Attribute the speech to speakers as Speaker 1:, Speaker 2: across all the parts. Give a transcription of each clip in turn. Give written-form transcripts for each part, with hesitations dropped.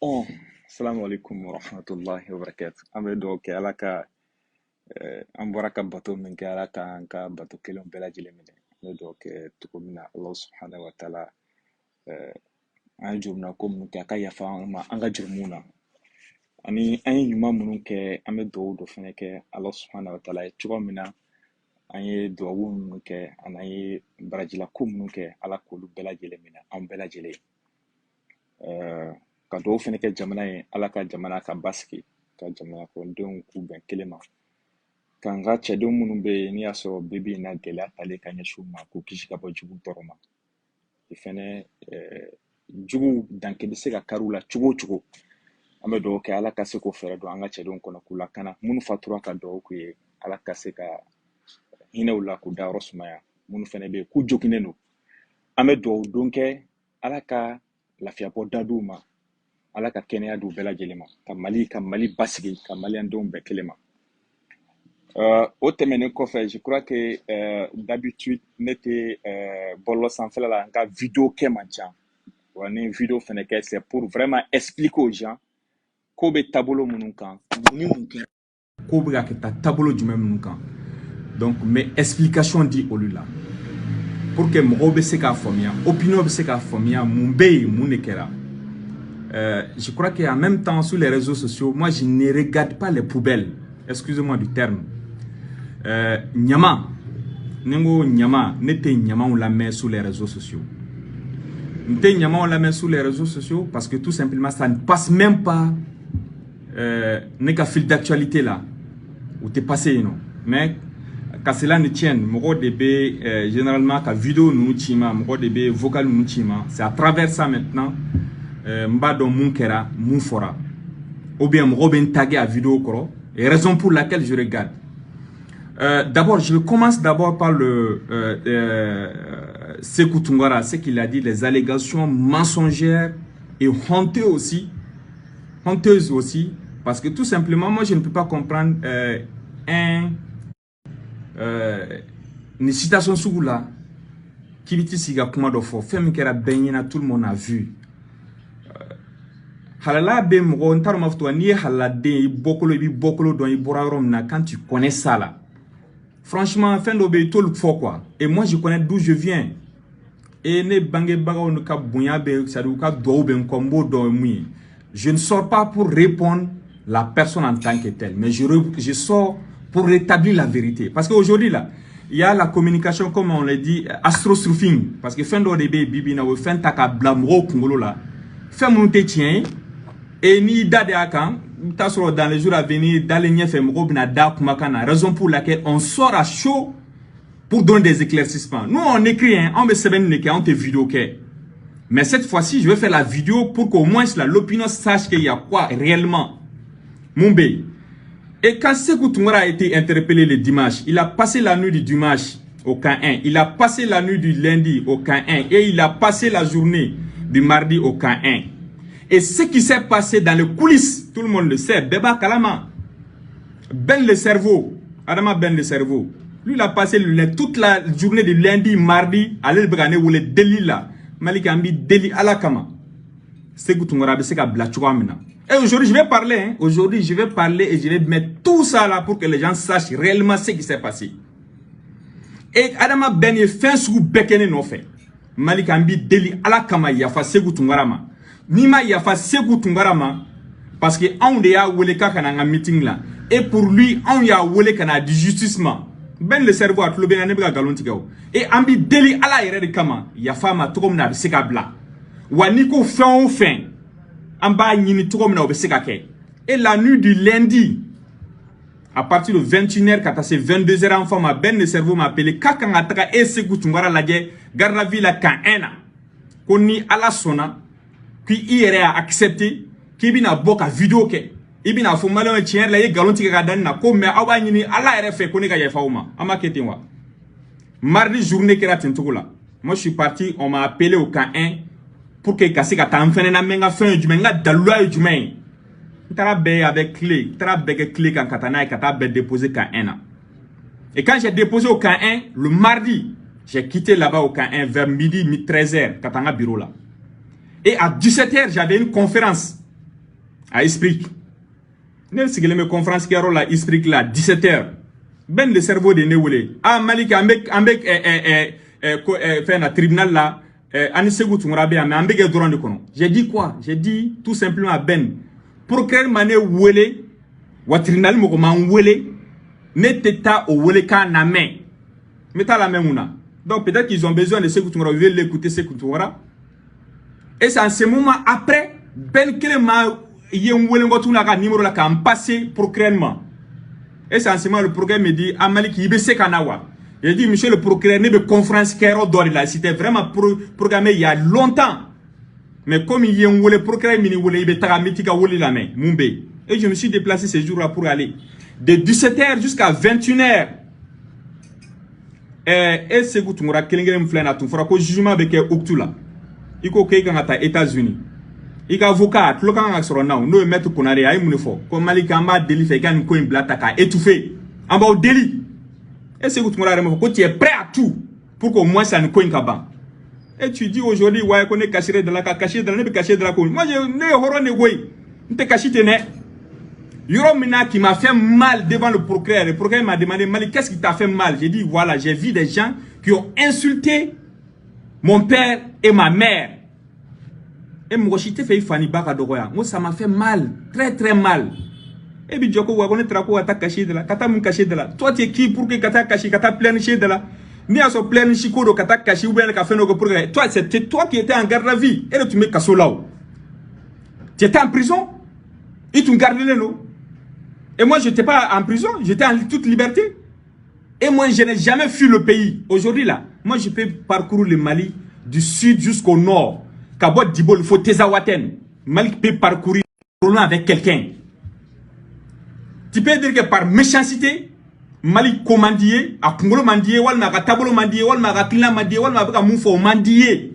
Speaker 1: Oh, assalamu alaikum wa rahmatullahi wa barakatuh. An bɛ dugawu kɛ Ala ka an bɔra ka bato min kɛ Ala ka an ka bato kelen bɛɛ lajɛlen minɛ. An bɛ dugawu kɛ cogo min na Allah subhanahu wa ta'ala an ye jurumina ko minnu kɛ a ka yafa an ma an ka jurumu na. Ani an ye ɲuman minnu kɛ an bɛ dugawu dɔ fɛnɛ kɛ Allah subhanahu wa ta'ala ye cogo min na an ye dugawu minnu kɛ ani an ye barajila ko minnu kɛ Ala k'olu bɛɛ lajɛlen minɛ an bɛɛ lajɛlen. Ka dugawu fɛnɛ kɛ jamana ye Ala ka jamana ka basigi ka jamana kɔnɔdenw k'u bɛn kelen ma ka n ka cɛdenw minnu bɛ yen n'i y'a sɔrɔ bi bi in na gɛlɛya talen ka ɲɛsin u ma k'u kisi ka bɔ jugu tɔɔrɔ ma fɛnɛ jugu danke bɛ se ka kari u la cogo o cogo an bɛ dugawu kɛ Ala ka se k'o fɛɛrɛ dɔn an ka cɛdenw kɔnɔ k'u lakana minnu fatura ka dugawu k'u ye Ala ka se ka hinɛ u la k'u dayɔrɔ sumaya minnu fɛnɛ bɛ yen k'u joginnen don an bɛ dugawu don kɛ Ala ka lafiyabɔ da d'u ma Ala ka kɛnɛya d'u bɛɛ lajɛlen ma ka Mali basigi ka maliyɛndenw bɛɛ kelen ma o tɛmɛnen kɔfɛ je crois que d'habitude ne tɛ bɔlɔlɔ sanfɛla la n ka vidéo kɛ man ca wa ni vidéo fɛnɛ kɛ c'est pour vraiment expliquer aux gens ko bɛ taabolo minnu kan ni mun kɛ ko bɛ ka kɛ ta taabolo jumɛn minnu kan donc mais explication di olu la pour que mɔgɔw bɛ se k'a faamuya opinion bɛ se k'a faamuya mun bɛ yen mun de kɛra. Je crois qu'en même temps, sur les réseaux sociaux, moi, je ne regarde pas les poubelles. Excusez-moi du terme. Nyama. Nengo nyama. Nete nyama on la met sur les réseaux sociaux. Nete nyama on la met sur les réseaux sociaux parce que tout simplement, ça ne passe même pas n'est qu'un fil d'actualité là. Où t'es passé, non. Mais, quand cela ne tienne, généralement, quand vidéo nous tima, vocal nous tima, c'est à travers ça maintenant. Mbado Munkera, Mufora. Ou bien Robin tagué à vidéo koro. Et raison pour laquelle je regarde. D'abord, je commence d'abord par le Sekou Tungara, ce qu'il a dit, les allégations mensongères et honteuses aussi, parce que tout simplement, moi je ne peux pas comprendre une citation sous là, qui vit ici, femme qui a baigné, tout le monde a vu. Halala be mɔgɔ n t'a dɔn m'a fɔ n'i ye halaladen i bɔkolo i b'i bɔkolo dɔn i bɔra yɔrɔ min na quand tu connais ça là franchement fɛn dɔ bɛ yen i t'olu fɔ quoi et moi je connais d'où je viens et ne bangebagaw ka bonya bɛ c'est-à-dire u ka duwawu bɛ n kɔ n b'o dɔn mun ye je ne sors pas pour répondre la personne en tant que telle mais je sors pour rétablir la vérité parce qu'aujourd'hui là il y a la communication comme on l'a dit astrosurfing parce que fɛn dɔ de bɛ yen bibi na o ye fɛn ta ka bila mɔgɔw kunkolo la fɛn minnu tɛ tiɲɛ ye. Et ni dade akan, dans les jours à venir, dans les niefs, raison pour laquelle on sort à chaud pour donner des éclaircissements. Nous, on écrit, on met on te vidéo. Mais cette fois-ci, je vais faire la vidéo pour qu'au moins l'opinion sache qu'il y a quoi réellement. Mumbai. Et quand Sekou Tungara a été interpellé le dimanche, il a passé la nuit du dimanche au camp 1, il a passé la nuit du lundi au camp 1 et il a passé la journée du mardi au camp 1. Et ce qui s'est passé dans les coulisses, tout le monde le sait, Beba Kalama, Ben le cerveau, Adama Ben le cerveau, lui il a passé toute la journée de lundi, mardi, à l'Elbrane où les délits là, Malika Ambi délit à la Kama. C'est que tu m'auras dit et aujourd'hui je vais parler, aujourd'hui je vais parler et je vais mettre tout ça là pour que les gens sachent réellement ce qui s'est passé. Et Adama Ben est fin sous Bekene non fait. Malika Ambi délit à la Kama, Yafa Sekou Tungarama. Nima Yafa Sekou Tungarama parce que on de ya wole ka kana meeting là et pour lui on ya wole kana du justissement ben le cerveau a tlobe na ne bega galon tigaw et ambi deli ala yere de kama Yafa ma to na be seka bla wani ko fin amba nyini to na be seka ke et la nuit du lundi à partir de 21h quand c'est 22h enfant ma ben le cerveau m'a appelé kaka ngata e Sekou Tungara laje garda villa kan ena koni ala sona puis il a accepté qu'il bina boka vidéo ke ibina fo malon tien la ye galon tika ka dan na ko mais awa nyini ala RF ko ne ka yefa uma ama ketenwa mardi journée kera tentola moi je suis parti on m'a appelé au camp 1 pour que kasi ka tan fene na menga fin du menga dalua du men tara be avec clé tara be clé kan katana et kata be déposer camp 1 et quand j'ai déposé au camp 1 le mardi j'ai quitté là-bas au camp 1 vers midi 13h katanga bureau là. Et à 17h, j'avais une conférence à Esprit. Ne sigile me conférence qui a la Esprit là 17h. Ben le cerveau de Newele. Ah Malik ambek fait un tribunal là ani Sékou Toungara be mais ambek droit de kono. J'ai dit quoi? J'ai dit tout simplement à Ben procureur mané wele wa tribunal mo ko man wele ne teta o wele ka na main. Meta la main mouna. Donc peut-être qu'ils ont besoin de Sékou Toungara, ils veulent l'écouter Sékou Toungara. Et c'est en ce moment après Ben Kelema un numéro là qui a passé procurement. Et c'est en ce moment le procureur me dit Amalik Ibese Kanawa. Il dit monsieur le procureur ne me conférence qu'ero d'or là. C'était vraiment programmé il y a longtemps. Mais comme il y a un procureur mini wole il betara mitika wole la main Mumbe. Et je me suis déplacé ce jour là pour aller de 17h jusqu'à 21h. Et Sékou Toungara kelengere mflena tu fera ko jugement avec Oktula. Iko ke kan ata États-Unis. Il y a un avocat, tout le monde nous mettre Konare à Imunefo. Comme Malik Amba délit fait qu'un coin blataka étouffé. En bas au délit. Et c'est que tu es prêt à tout pour qu'au moins ça ne coin kaban. Et tu dis aujourd'hui, ouais, qu'on est caché de la caché de la ne caché de la coin. Moi, je n'ai horreur ne way. Ne te caché te ne. Yoromina qui m'a fait mal devant le procureur. Le procureur m'a demandé, Malik, qu'est-ce qui t'a fait mal? J'ai dit, voilà, j'ai vu des gens qui ont insulté mon père et ma mère. Et moi, je fait Fanny Bakadoya. Moi, ça m'a fait mal, très très mal. Et puis, Djoko, on est traco à ta caché de la, kata mou caché de la. Toi, tu es qui pour que kata caché, kata plein de la. Ni à son plein chico de kata caché ou bien le café no pour toi, c'était toi qui étais en garde à vie. Et là, tu mets casso là. Tu étais en prison. Et tu me gardais le nom. Et moi, je n'étais pas en prison. J'étais en toute liberté. Et moi, je n'ai jamais fui le pays. Aujourd'hui, là, moi, je peux parcourir le Mali du sud jusqu'au nord. Kabot Dibo, il faut Tezawaten. Malik peut parcourir avec quelqu'un. Tu peux dire que par méchanceté, Malik commandier, à Kongolo mandier, ou à Tabolo mandier, ou à Klina mandier, ou à Moufo mandier.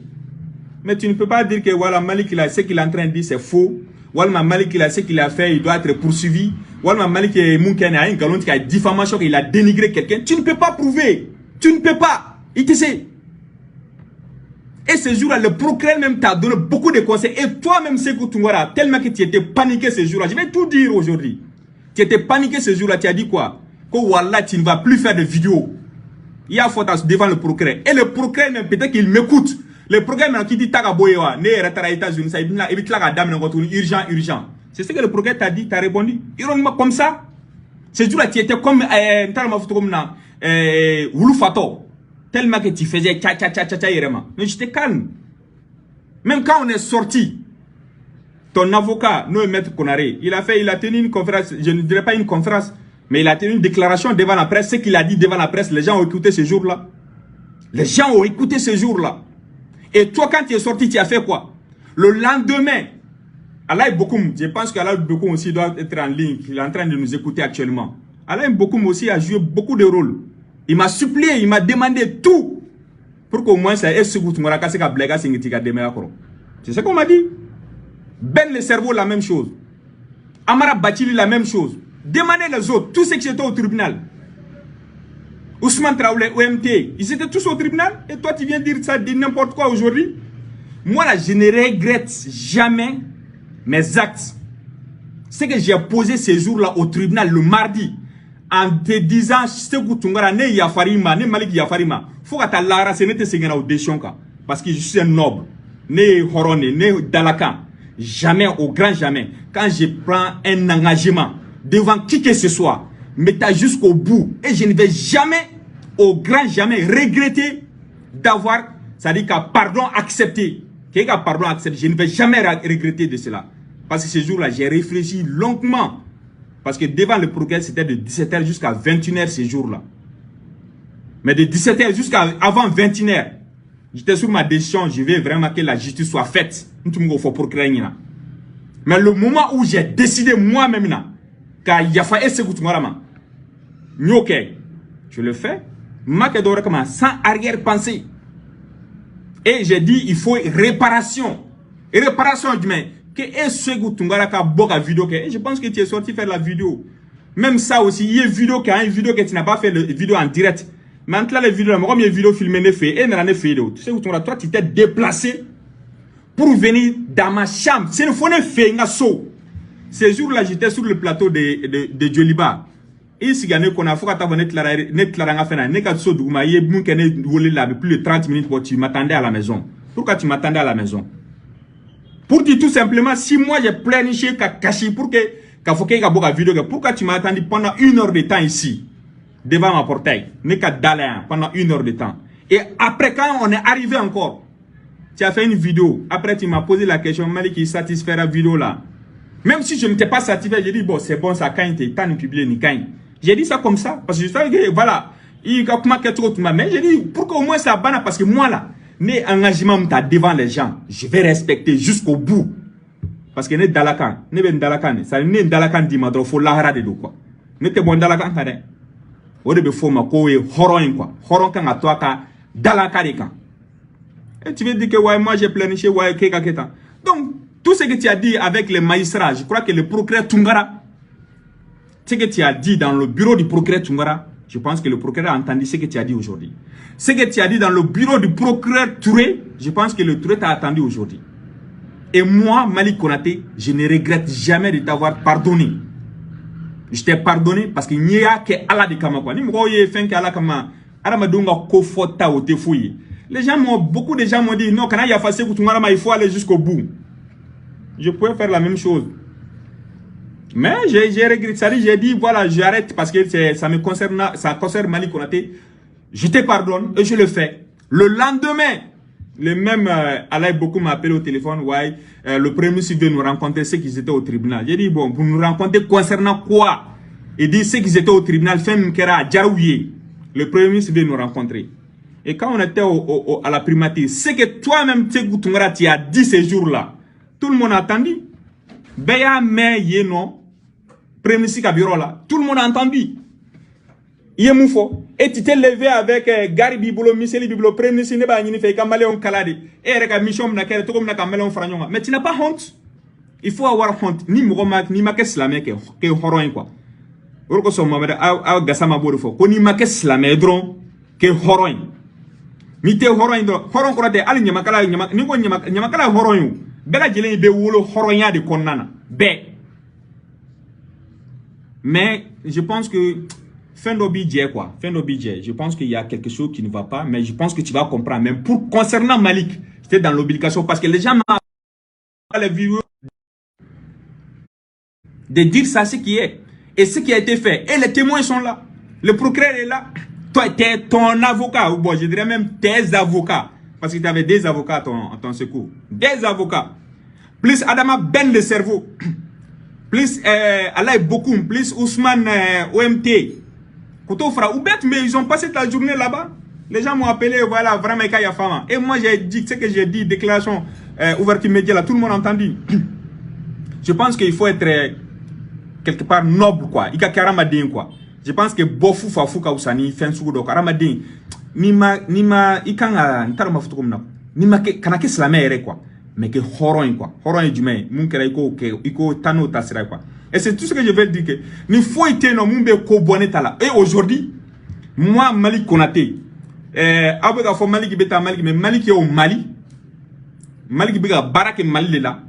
Speaker 1: Mais tu ne peux pas dire que voilà, Malik, ce qu'il est en train de dire, c'est faux. Ou à Malik, ce qu'il a fait, il doit être poursuivi. Ou à Malik, Mounken a une galonne qui a diffamation, il a dénigré quelqu'un. Tu ne peux pas prouver. Tu ne peux pas. Il te sait. Et ce jour-là, le procureur même t'a donné beaucoup de conseils. Et toi-même, Sékou Toungara, tellement que tu étais paniqué ce jour-là. Je vais tout dire aujourd'hui. Tu étais paniqué ce jour-là. Tu as dit quoi? Que Wallah, tu ne vas plus faire de vidéos. Il y a faute devant le procureur. Et le procureur même, peut-être qu'il m'écoute. Le procureur même qui dit Tagaboyewa, né retard aux États-Unis, ça il évite la dame, urgent, urgent. C'est ce que le procureur t'a dit, t'a répondu. Ironiquement comme ça. Ce jour-là, tu étais comme Wouloufato. Tellement que tu faisais mais j'étais calme. Même quand on est sorti, ton avocat, nous, Maître Konaré, il a tenu une conférence, je ne dirais pas une conférence, mais il a tenu une déclaration devant la presse. Ce qu'il a dit devant la presse, les gens ont écouté ce jour-là. Les gens ont écouté ce jour-là. Et toi, quand tu es sorti, tu as fait quoi? Le lendemain, Alain Bokoum, je pense qu'Alain Bokoum aussi doit être en ligne, il est en train de nous écouter actuellement. Alain Bokoum aussi a joué beaucoup de rôles. Il m'a supplié, il m'a demandé tout pour qu'au moins ça ait ce goût. C'est ce qu'on m'a dit. Ben le cerveau, la même chose. Amara Bachili, la même chose. Demandez les autres, tous ceux qui étaient au tribunal. Ousmane Traoré, OMT, ils étaient tous au tribunal. Et toi, tu viens dire ça, dire n'importe quoi aujourd'hui. Moi, là, je ne regrette jamais mes actes. C'est que j'ai posé ces jours-là au tribunal le mardi. En te disant, Sékou Toungara, ne Yafarima, ne Malik Yafarima, faut que tu lara, ce n'était pas au déchonka. Parce que je suis un noble, ne Horone, ne Dalakan. Jamais, au grand jamais. Quand je prends un engagement devant qui que ce soit, mais jusqu'au bout. Et je ne vais jamais, au grand jamais, regretter d'avoir, c'est-à-dire qu'un pardon accepté. Qu'un pardon accepté. Je ne vais jamais regretter de cela. Parce que ce jour-là, j'ai réfléchi longuement. Parce que devant le procureur, c'était de 17h jusqu'à 21h ce jour-là. Mais de 17h jusqu'à avant 21h, j'étais sur ma décision, je veux vraiment que la justice soit faite. Mais le moment où j'ai décidé moi-même, je le fais, sans arrière-pensée. Et j'ai dit, il faut réparation. Et réparation, mais je pense que tu es sorti faire la vidéo. Même ça aussi, il y a une vidéo que tu n'as pas fait la vidéo en direct. Mais entre les vidéos, comme il y a une vidéo filmée, et tu sais où toi, tu t'es déplacé pour venir dans ma chambre. C'est une fois fait un saut. Ces jours-là, j'étais sur le plateau de Djoliba. Et si gagné qu'on a fait plus de 30 minutes pour tu m'attendais à la maison. Pourquoi tu m'attendais à la maison? Pour dire tout simplement, si moi j'ai planifié Kakashi pour que vidéo, pourquoi tu m'as attendu pendant 1 heure de temps ici, devant ma portail, pendant 1 heure de temps. Et après, quand on est arrivé encore, tu as fait une vidéo. Après, tu m'as posé la question, Malik, qui satisfait la vidéo là. Même si je ne t'ai pas satisfait, j'ai dit, bon, c'est bon, ça, quand tu es publié, ni quand. J'ai dit ça comme ça, parce que je savais que, voilà, il y a comment quelque chose, mais j'ai dit, pourquoi au moins ça banne, parce que moi là, mes engagements devant les gens, je vais respecter jusqu'au bout. Parce que ne dalakan, ne ben dalakan, ça ne dalakan di madro, faut l'ahara de do quoi. Ne te bon dalakan kade. O de be fo ma ko e horon quoi. Horon kan a toi ka dalaka de kan. Et tu veux dire que ouais, moi j'ai planifié ouais keka keta. Donc tout ce que tu as dit avec les magistrats, je crois que le procureur Tungara, ce que tu as dit dans le bureau du procureur Tungara, je pense que le procureur a entendu ce que tu as dit aujourd'hui. Ce que tu as dit dans le bureau du procureur Touré, je pense que le Touré t'a attendu aujourd'hui. Et moi, Malik Konaté, je ne regrette jamais de t'avoir pardonné. Je t'ai pardonné parce qu'il n'y a que Allah de Kamakwa. Les gens beaucoup de gens m'ont dit, non, quand il y a facile, il faut aller jusqu'au bout. Je pouvais faire la même chose. Mais j'ai regretté ça, j'ai dit, voilà, j'arrête parce que ça me concerne, ça concerne Malik Konaté. Je te pardonne et je le fais. Le lendemain, le même Allah beaucoup m'a appelé au téléphone, ouais, le premier ministre veut nous rencontrer, ceux qui étaient au tribunal. J'ai dit, bon, vous nous rencontrez concernant quoi? Il dit, ceux qui étaient au tribunal, le premier ministre veut nous rencontrer. Et quand on était à la primature, c'est que toi-même, tu as dit ces jours-là, tout le monde a entendu. Beya me yeno, premier ministre Kabiro là, tout le monde a entendu. Yemoufo. Et tu t'es levé avec Gary Bibolo, Michel Bibolo, premier ministre Neba Nini fait Kamaleon Kaladi. Et Reka Michon Nakere, tout comme Nakameleon Fragnon. Mais tu n'as pas honte. Il faut avoir honte. Ni Mouroma, ni Makes Slamé, que Horon quoi. Urko son Mohamed, a Gassama Borofo. Koni Makes Slamé, dron, que Horon. Ni te Horon, Horon Korate, Ali Yamakala, Yamakala Horon. Bela Jelen be wolo Horonya de Konana. Bé. Mais je pense que fin d'obidje quoi, fin d'obidje. Je pense qu'il y a quelque chose qui ne va pas, mais je pense que tu vas comprendre. Même pour concernant Malik, j'étais dans l'obligation parce que les gens m'ont les vidéos de dire ça ce qui est et ce qui a été fait. Et les témoins sont là. Le procureur est là. Toi, t'es ton avocat, ou bon, je dirais même tes avocats, parce que tu avais des avocats à ton secours. Des avocats. Plus Adama Ben le cerveau. Plus Alaï Bokoum, plus Ousmane OMT. Mais ils ont passé la journée là-bas. Les gens m'ont appelé, voilà, vraiment, Kaya Fama. Et moi, j'ai dit, ce que j'ai dit, déclaration ouverture média, là, tout le monde a entendu. Je pense qu'il faut être quelque part noble, quoi. Il y a Karamadin, quoi. Je pense que Bofu Fafouka Ousani, Fensoudo, Karamadin, Nima, Ikanga, Ntarama Futukumna, Nima, Kanake Slamere, quoi. Mais que Horon, quoi. Horon et Dumain, Munkera, Iko, Tano, Tassira, quoi. Et c'est tout ce que je veux dire que il faut être non mumbe ko boneta là. Et aujourd'hui, moi Malik Konaté, abega fo Malik beta Malik mais Malik est au Mali. Malik biga barake Mali là.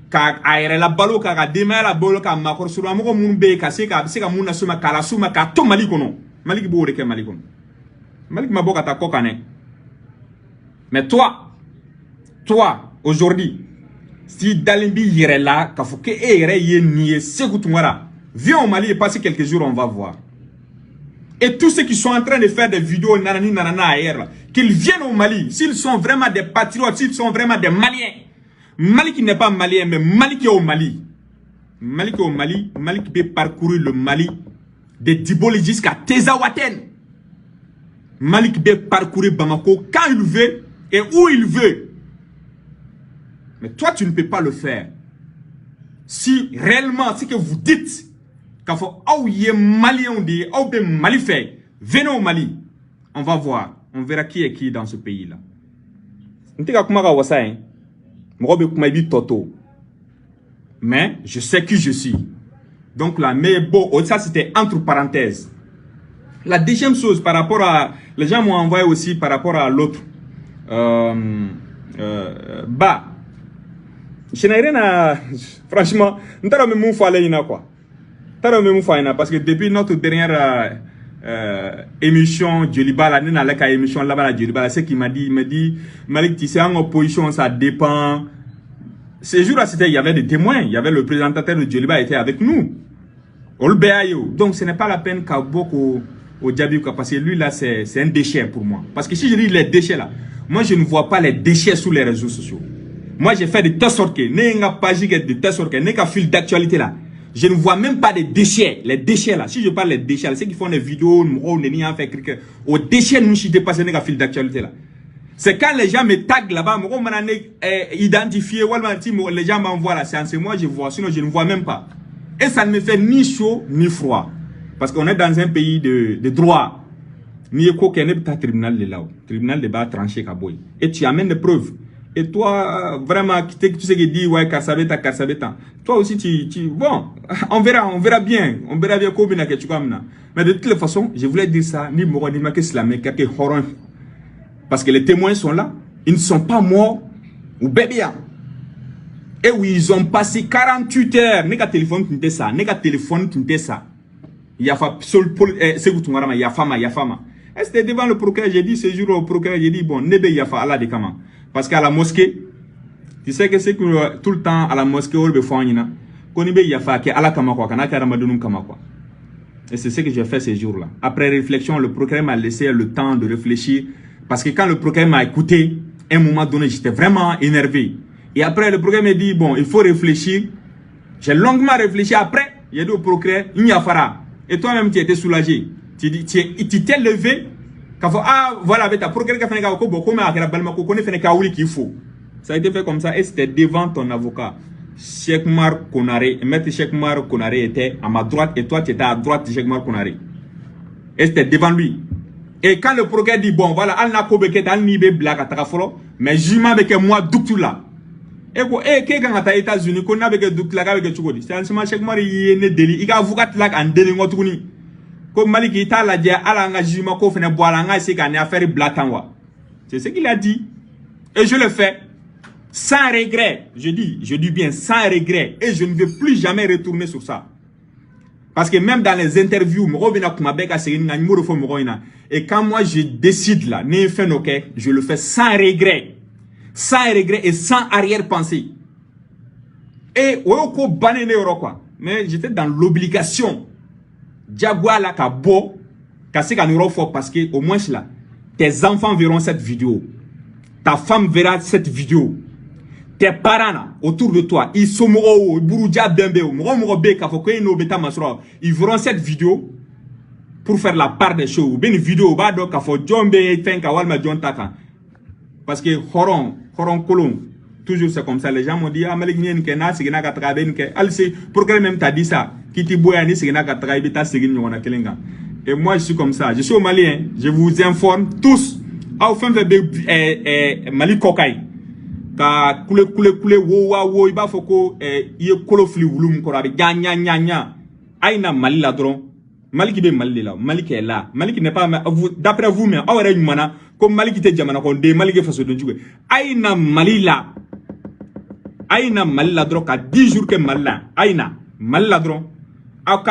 Speaker 1: Ka aire la balo ka dema la balo ka makor sur amoko mumbe ka se ka muna suma kala suma ka to Malik kono. Malik bo reke Malik kono. Malik maboka ta kokane. Mais toi aujourd'hui si Dalimbi irait là, Kafouke irait y nier, viens au Mali et passer quelques jours, on va voir. Et tous ceux qui sont en train de faire des vidéos nanani nanana ailleurs, qu'ils viennent au Mali, s'ils sont vraiment des patriotes, s'ils sont vraiment des Maliens. Mali qui n'est pas malien, mais Mali qui est au Mali. Mali qui est au Mali, Mali qui peut parcourir le Mali de Diboli jusqu'à Tezawaten. Mali qui peut parcourir Bamako quand il veut et où il veut. Mais toi, tu ne peux pas le faire. Si réellement, ce que vous dites, quand faut Malien, Mali fait, venez au Mali. On va voir. On verra qui est qui dans ce pays-là. Mais je sais qui je suis. Donc là, mais bon, ça c'était entre parenthèses. La deuxième chose par rapport à... Les gens m'ont envoyé aussi par rapport à l'autre. je n'ai rien à... Franchement, nous t'avons même fait quoi. T'avons même fait parce que depuis notre dernière émission, Djoliba, là, nous n'allons qu'à émission là-bas, Djoliba, c'est qui m'a dit, il m'a dit, Malik, tu sais, en opposition, ça dépend. Ces jours-là, il y avait des témoins, il y avait le présentateur de Djoliba était avec nous. Donc, ce n'est pas la peine qu'à beaucoup au Djabi, parce que lui, là, c'est un déchet pour moi. Parce que si je dis les déchets, là, moi, je ne vois pas les déchets sur les réseaux sociaux. Moi, j'ai fait de telle sorte que, de telle sorte que, n'est fil d'actualité, là. Je ne vois même pas des déchets. Les déchets, là. Si je parle des déchets, là, c'est qu'ils font des vidéos, aux déchets, nous, je ne pas n'est fil d'actualité, là. C'est quand les gens me taguent là-bas, identifié, les gens m'envoient la séance, et moi, je vois, sinon, je ne vois même pas. Et ça ne me fait ni chaud, ni froid. Parce qu'on est dans un pays de droit. Ni aucun tribunal de là. Tribunal de bas tranché Kaboy. Et tu amènes des preuves. Et toi, vraiment, tu sais que dit, ouais, Karsabeta. Toi aussi, bon, on verra bien. On verra bien comment tu comme. Mais de toute façon, je voulais dire ça, ni Moro, ni Maké Slamé, Horon. Parce que les témoins sont là. Ils ne sont pas morts ou bébés. Et oui, ils ont passé 48 heures. N'est qu'à téléphone, tu n'es ça. N'est qu'à téléphone, tu n'es ça. Yafa, c'est vous, Yafama. Et c'était devant le procureur. J'ai dit ce jour au procureur, j'ai dit, bon, Nebe Yafa, Allah de Kama. Parce qu'à la mosquée, tu sais que c'est que tout le temps à la mosquée, on le fait, qu'on Nebe Yafa, que Allah Kama, quoi, qu'on Ramadoun Kama, quoi. Et c'est ce que j'ai fait ces jours-là. Après réflexion, le procureur m'a laissé le temps de réfléchir. Parce que quand le procureur m'a écouté, à un moment donné, j'étais vraiment énervé. Et après, le procureur m'a dit, bon, il faut réfléchir. J'ai longuement réfléchi. Après, il y a dit au procureur, il y a Farah. Et toi-même, tu étais soulagé. Tu t'es levé. Ah, voilà, avec ta procureur qui a fait un qu'il faut. Ça a été fait comme ça. Et c'était devant ton avocat. Cheikh Mar Konaré. Maître Cheikh Mar Konaré était à ma droite. Et toi, tu étais à droite de Cheikh Mar Konaré. Et c'était devant lui. Et quand le procureur dit, bon, voilà, al n'a qu'au al nibe blague à Takafolo. Mais j'imagine avec moi, doutou là. Et quoi, quelqu'un à les États-Unis, qu'on a avec doutou là, avec Tchoukodi. C'est un chemin Cheikh Mar, il est né délit. Il a avocat là, en délit, comme Malik il t'a la dit à l'engagement qu'on fait boire l'engagement c'est qu'on a affaire blatanwa. C'est ce qu'il a dit. Et je le fais sans regret. Je dis bien sans regret. Et je ne vais plus jamais retourner sur ça. Parce que même dans les interviews, et quand moi je décide là, je le fais sans regret. Sans regret et sans arrière-pensée. Et mais j'étais dans l'obligation. Diagua là ka bo kasi ka nuro fort parce que au moins là tes enfants verront cette vidéo, ta femme verra cette vidéo, tes parents là, autour de toi ils sont moro buruja bembe moro be ka foko no beta masro ils verront cette vidéo pour faire la part des choses ben vidéo ba do ka fo jombe fenka walma jontaka parce que horon kolon toujours c'est comme ça les gens m'ont dit ah Malik nien ke na sigina ka traben ke alsi pourquoi même t'as dit ça. Et moi, je suis comme ça. Je suis au Mali. Hein. Je vous informe tous. Mali Kokai. Ka koule wo. Iba foko iye kolofli wulum korabe. Nya. Aïna Mali la dron. Mali qui est Mali là. Mali qui est là. Mali qui n'est pas. D'après vous, mais comme Mali qui était Jamana, Mali qui est face au Djoué. Aïna Mali là. Aïna Mali la dron. Ka 10 jours que Mali là. Aïna Mali la dron. On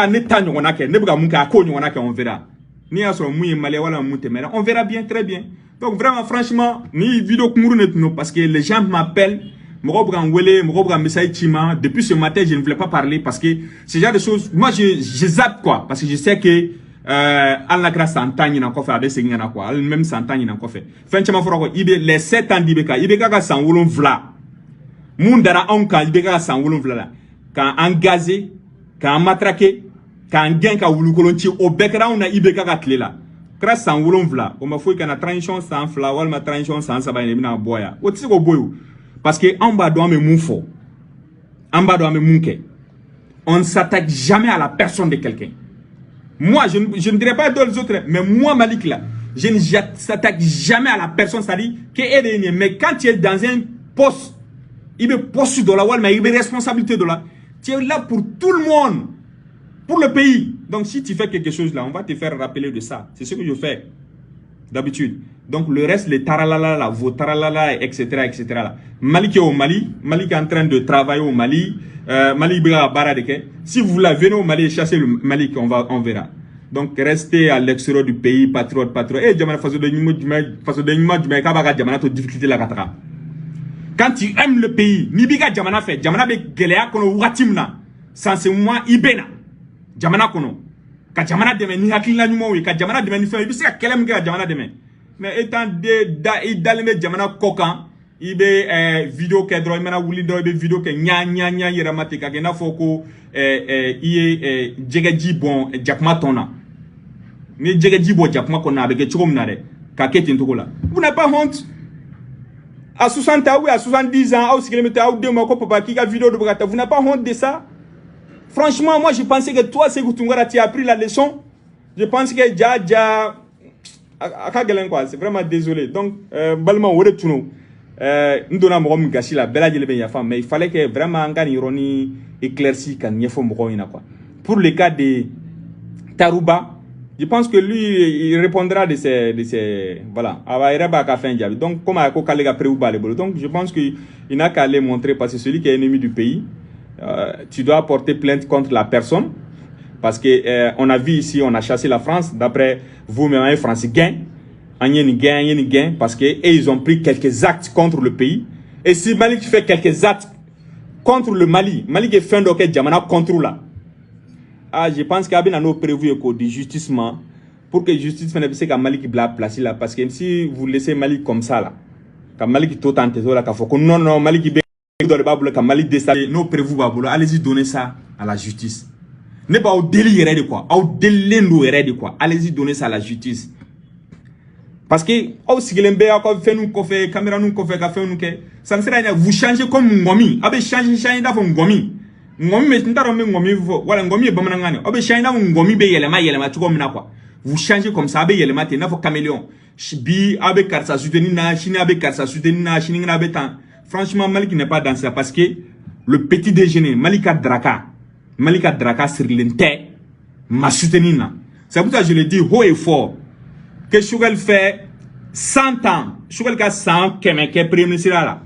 Speaker 1: verra bien, très bien. Donc vraiment, franchement, ni vidéo parce que les gens m'appellent, depuis ce matin, je ne voulais pas parler parce que ce genre de choses, moi je zappe quoi, parce que je sais que Allah grâce à Antani n'a pas fait avec Seigneur quoi, même Santani n'a pas fait. Les 7 ans d'Ibeka, Ibeka sans wolon vla. Mundara onka Ibeka sans wolon vla. Quand engagé quand matraqué, quand gain ka wulu kolonti au background na ibeka ka clé là. Grâce sans wulon vla, on m'a fait qu'on a tranchon sans flower, ma tranchon sans sabane na boya. O tsi ko boyo. Parce que en bas doit me moufo. En bas doit me munke. On ne s'attaque jamais à la personne de quelqu'un. Moi, je ne dirais pas d'autres autres, mais moi Malik là, je ne s'attaque jamais à la personne, c'est-à-dire que est mais quand tu es dans un poste, il est poste de la wall, mais il est responsabilité de la. Tu es là pour tout le monde, pour le pays. Donc si tu fais quelque chose là, on va te faire rappeler de ça. C'est ce que je fais d'habitude. Donc le reste, les taralala, vos taralala, etc., etc. Là. Mali qui est au Mali, Mali qui est en train de travailler au Mali, Mali bira baradeke. Si vous la venez au Mali et chassez le Mali, on verra. Donc restez à l'extérieur du pays, patriote. Et jamana faso de nyuma du kabaga jamana to difficulté la katara. Quand tu aimes le pays, ni biga jamana fait, jamana be gelea kono watimna, sans moi ibena. Jamana kono. Ka jamana deme ni hakila nyuma wi, ka jamana deme ni fe, ibisi ka kelem ga jamana deme. Mais étant dans jamana kokan, il be vidéo ke dro mena wuli do be vidéo ke nya yera matika ke na foko iye jegeji bon jakma tona. Mais jegeji bon jakma kona avec chom nare ka ketin to la. Vous n'avez pas honte? À 60 ans ou à 70 ans, ou 2 mois, vidéo de Bogata, vous n'avez pas honte de ça? Franchement, moi je pensais que toi, c'est que tu as appris la leçon. Je pense que c'est vraiment désolé. Donc, Balma, mais il fallait que vraiment un ironi éclairci quand il faut quoi. Pour le cas de Tarouba, je pense que lui, il répondra de ces voilà. Donc, comme donc, je pense qu'il n'a qu'à aller montrer parce que celui qui est ennemi du pays, tu dois porter plainte contre la personne. Parce que on a vu ici, on a chassé la France. D'après vous-même, les Français gagnent. Parce que ils ont pris quelques actes contre le pays. Et si Mali fait quelques actes contre le Mali qui fait un docket Djamana contre là. Ah, je pense qu'il y a prévu du justissement pour que justice fasse que Mali qui bla placé là. Parce que si vous laissez Mali comme ça là, quand Mali qui tout en là, qu'il faut que non, Mali qui doit le Mali déstabiliser, nous prévu allez-y donner ça à la justice. Ne pas au délire de quoi, au délire de quoi. Allez-y donner ça à la justice. Parce que ça ne sert à rien. Vous changez comme Ngomi. Abe changez d'avant Ngomi. Ngomi mais n'ta romé Ngomi voilà Ngomi bamanangane. Abe changez d'avant Ngomi be yelema tu comme na quoi. Vous changez comme ça abe yelema te na fo caméléon. Bi abe karsa soutenir na chini abe karsa soutenir na chini na abe tan. Franchement Mali qui n'est pas dans ça parce que le petit déjeuner Malika Draka sur l'intérêt m'a soutenu na. C'est pour ça que je le dis haut et fort. Que Choguel fait 100 ans, Choguel a 100 qui est premier ministre là.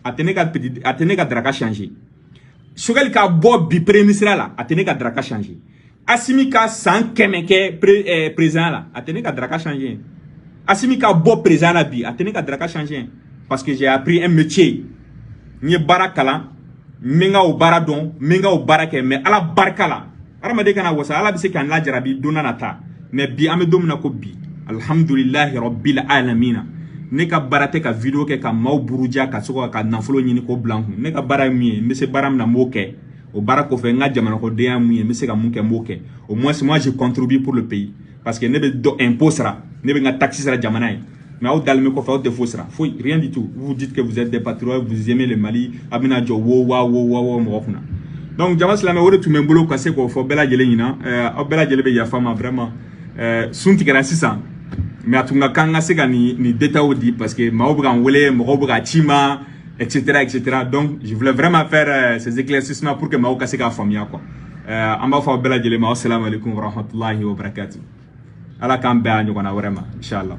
Speaker 1: Atene ka draka changer. Choguel ka bo bi premier ministre là, atene ka draka changer. Assimi ka 100 qui est président là, atene ka draka changer. Assimi ka bo président là bi, atene ka draka changer. Parce que j'ai appris un métier. Ni barakala, menga o baradon, menga o barake, mais ala barkala. Aramade kana wasa, ala bise kan la jarabi donanata. Mais bi ame domna ko bi. Alhamdulillahi rabbil alamina. Ne ka barate ka vidéo ke ka maw buruja ka soko ka nafolo nyini ko blanc. Ne ka bara mi me se baram na moke. Au barako fe nga jamana ko de amu me se ka munke moke. Au moins moi je contribue pour le pays parce que ne be do imposera, ne be nga taxi sera jamana. Mais au dalme ko fa au defosera. Foi rien du tout. Vous dites que vous êtes des patriotes, vous aimez le Mali, abina jo wo mo funa. Donc jamas la me wore tu membolo ko se ko fo bela jele nyina bela jele be ya fama vraiment sunti kana 600. Mais à tout cas, c'est ni détail parce que Maobra en Wele, Maobra Chima, etc. Donc, je voulais vraiment faire ces éclaircissements pour que Maobra se fasse famille quoi. Amba fa bela jele ma assalamu alaikum wa rahmatullahi wa barakatuh. Ala kan ba nyoko na vraiment, inshallah.